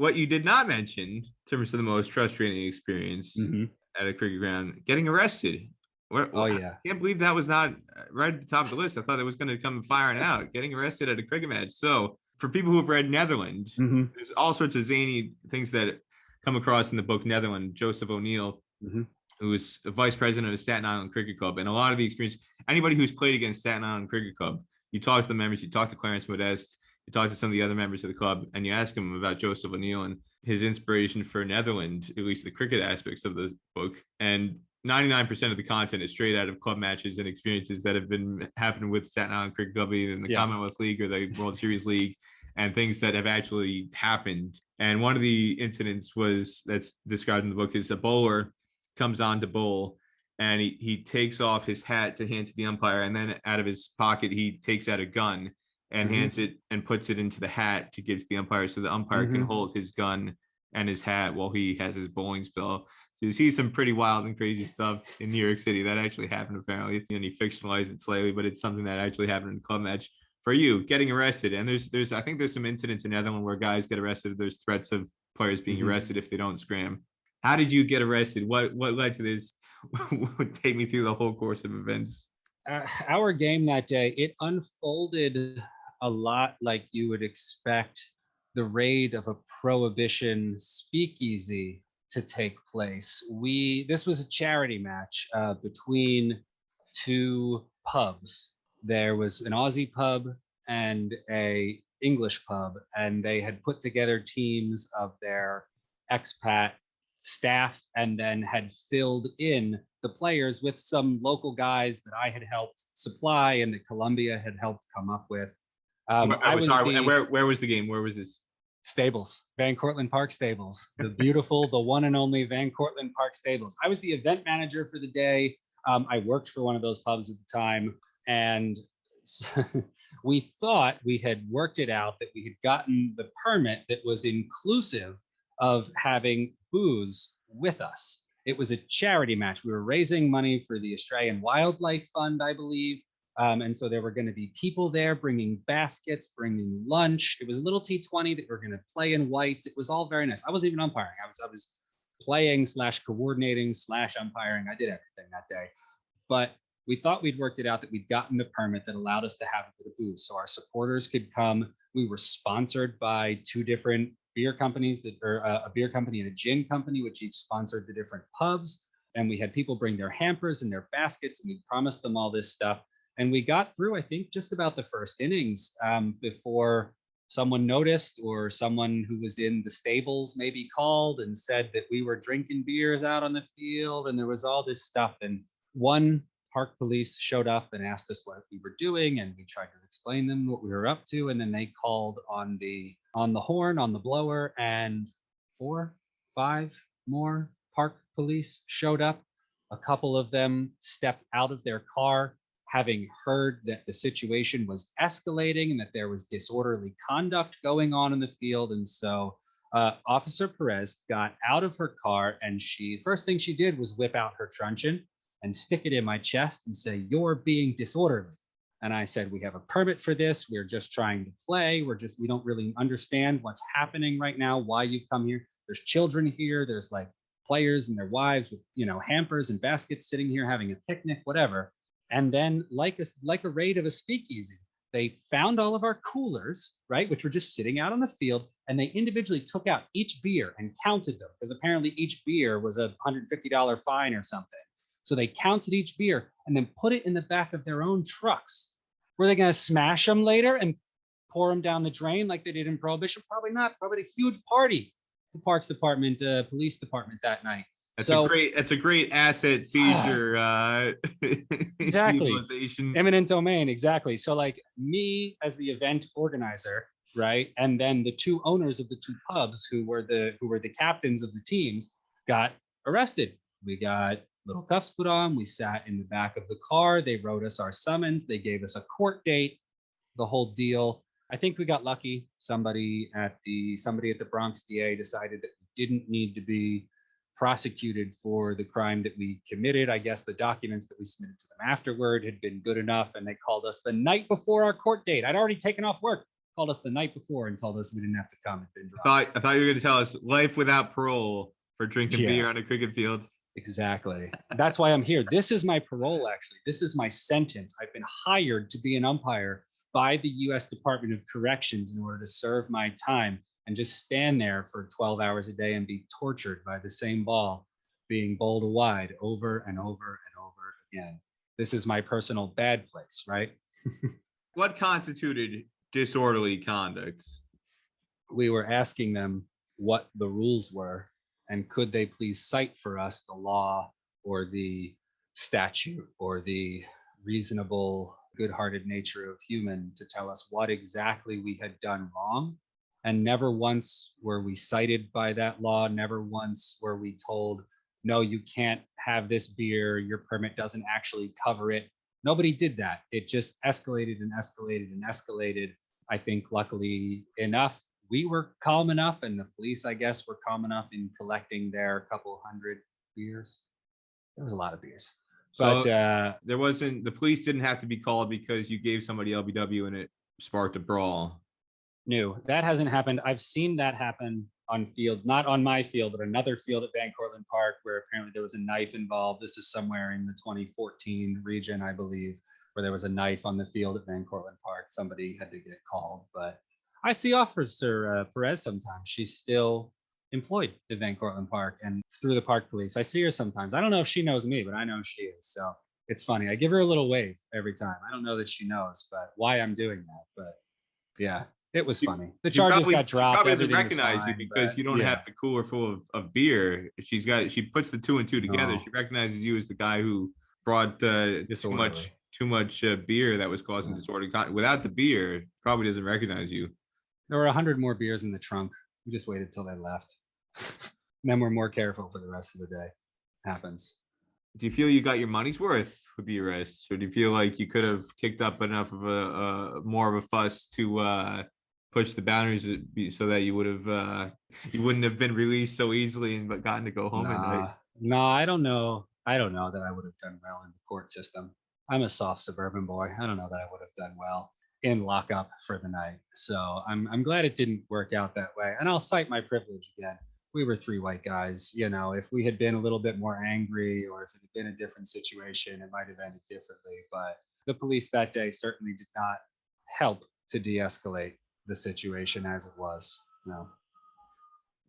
what you did not mention in terms of the most frustrating experience Mm-hmm. at a cricket ground, getting arrested. Oh I yeah. can't believe that was not right at the top of the list. I thought it was going to come firing out, getting arrested at a cricket match. So, for people who have read Netherland, Mm-hmm. there's all sorts of zany things that come across in the book Netherland. Joseph O'Neill, Mm-hmm. who was a vice president of Staten Island Cricket Club, and a lot of the experience, anybody who's played against Staten Island Cricket Club, you talk to the members, you talk to Clarence Modeste, you talk to some of the other members of the club, and you ask them about Joseph O'Neill and his inspiration for Netherland, at least the cricket aspects of the book. And 99% of the content is straight out of club matches and experiences that have been happening with Staten Island Cricket Club, either in the Yeah. Commonwealth League or the World Series League, and things that have actually happened. And one of the incidents was that's described in the book is a bowler comes on to bowl and he takes off his hat to hand to the umpire, and then out of his pocket he takes out a gun and Mm-hmm. hands it and puts it into the hat to give to the umpire, so the umpire can Mm-hmm. hold his gun and his hat while he has his bowling spell. So you see some pretty wild and crazy stuff in New York City that actually happened apparently. And he fictionalized it slightly, but it's something that actually happened in a club match. For you, getting arrested, and there's I think there's some incidents in Netherlands where guys get arrested. There's threats of players being Mm-hmm. arrested if they don't scram. How did you get arrested? What led to this? Take me through the whole course of events. Our game that day, it unfolded a lot like you would expect the raid of a prohibition speakeasy to take place. This was a charity match between two pubs. There was an Aussie pub and a English pub, and they had put together teams of their expat staff and then had filled in the players with some local guys that I had helped supply and that Columbia had helped come up with. I was sorry, and the where was the game? Where was this? stables, Van Cortlandt Park stables, the beautiful, the one and only Van Cortlandt Park stables. I was the event manager for the day. I worked for one of those pubs at the time, and we thought we had worked it out that we had gotten the permit that was inclusive of having booze with us. It was a charity match. We were raising money for the Australian Wildlife Fund, I believe. And so there were going to be people there bringing baskets, bringing lunch. It was a little T20 that we're going to play in whites. It was all very nice. I wasn't even umpiring. I was playing / coordinating / umpiring. I did everything that day. But we thought we'd worked it out that we'd gotten the permit that allowed us to have it with a booth. So our supporters could come. We were sponsored by two different beer companies a beer company and a gin company, which each sponsored the different pubs. And we had people bring their hampers and their baskets, and we promised them all this stuff. And we got through, I think, just about the first innings before someone noticed, or someone who was in the stables maybe called and said that we were drinking beers out on the field, and there was all this stuff. And one park police showed up and asked us what we were doing, and we tried to explain them what we were up to. And then they called on the horn, on the blower, and 4, 5 more park police showed up. A couple of them stepped out of their car, having heard that the situation was escalating and that there was disorderly conduct going on in the field. And so Officer Perez got out of her car, and first thing she did was whip out her truncheon and stick it in my chest and say, "You're being disorderly." And I said, "We have a permit for this. We're just trying to play. We don't really understand what's happening right now, why you've come here. There's children here. There's like players and their wives with, hampers and baskets sitting here having a picnic, whatever." And then like a raid of a speakeasy, they found all of our coolers, right, which were just sitting out on the field, and they individually took out each beer and counted them, because apparently each beer was a $150 fine or something. So they counted each beer and then put it in the back of their own trucks. Were they going to smash them later and pour them down the drain like they did in Prohibition? Probably not. Probably a huge party, the Parks Department, Police Department that night. That's a great asset seizure exactly. utilization. Eminent domain, exactly. So like me as the event organizer, right? And then the two owners of the two pubs who were the captains of the teams got arrested. We got little cuffs put on. We sat in the back of the car. They wrote us our summons. They gave us a court date, the whole deal. I think we got lucky. Somebody at the Bronx DA decided that we didn't need to be prosecuted for the crime that we committed. I guess the documents that we submitted to them afterward had been good enough, and they called us the night before our court date. I'd already taken off work. called us the night before and told us we didn't have to come. It'd been I thought you were going to tell us life without parole for drinking beer on a cricket field. Exactly. That's why I'm here. This is my parole, actually. This is my sentence. I've been hired to be an umpire by the U.S. Department of Corrections in order to serve my time and just stand there for 12 hours a day and be tortured by the same ball being bowled wide over and over and over again. This is my personal bad place, right? What constituted disorderly conduct? We were asking them what the rules were and could they please cite for us the law or the statute or the reasonable, good-hearted nature of human to tell us what exactly we had done wrong. And never once were we cited by that law. Never once were we told, no, you can't have this beer. Your permit doesn't actually cover it. Nobody did that. It just escalated and escalated and escalated. I think luckily enough, we were calm enough, and the police, I guess, were calm enough in collecting their couple hundred beers. There was a lot of beers. But there wasn't, the police didn't have to be called because you gave somebody LBW and it sparked a brawl. No, that hasn't happened. I've seen that happen on fields, not on my field, but another field at Van Cortlandt Park where apparently there was a knife involved. This is somewhere in the 2014 region, I believe, where there was a knife on the field at Van Cortlandt Park. Somebody had to get called, but I see Officer Perez sometimes. She's still employed at Van Cortlandt Park and through the park police. I see her sometimes. I don't know if she knows me, but I know she is. So it's funny. I give her a little wave every time. I don't know that she knows, but why I'm doing that. But yeah, it was funny. The charges got dropped. She probably doesn't recognize you because you don't have the cooler full of beer. She puts the two and two together. She recognizes you as the guy who brought too much beer that was causing disorder. Without the beer, probably doesn't recognize you. There were 100 more beers in the trunk. We just waited till they left. And then we're more careful for the rest of the day. Happens. Do you feel you got your money's worth with the arrests, or do you feel like you could have kicked up enough of a more of a fuss to push the boundaries so that you would have you wouldn't have been released so easily and but gotten to go home at night? No, I don't know. I don't know that I would have done well in the court system. I'm a soft suburban boy. I don't know that I would have done well in lockup for the night. So I'm glad it didn't work out that way. And I'll cite my privilege again. We were three white guys. You know, if we had been a little bit more angry or if it had been a different situation, it might have ended differently. But the police that day certainly did not help to de-escalate the situation as it was. No.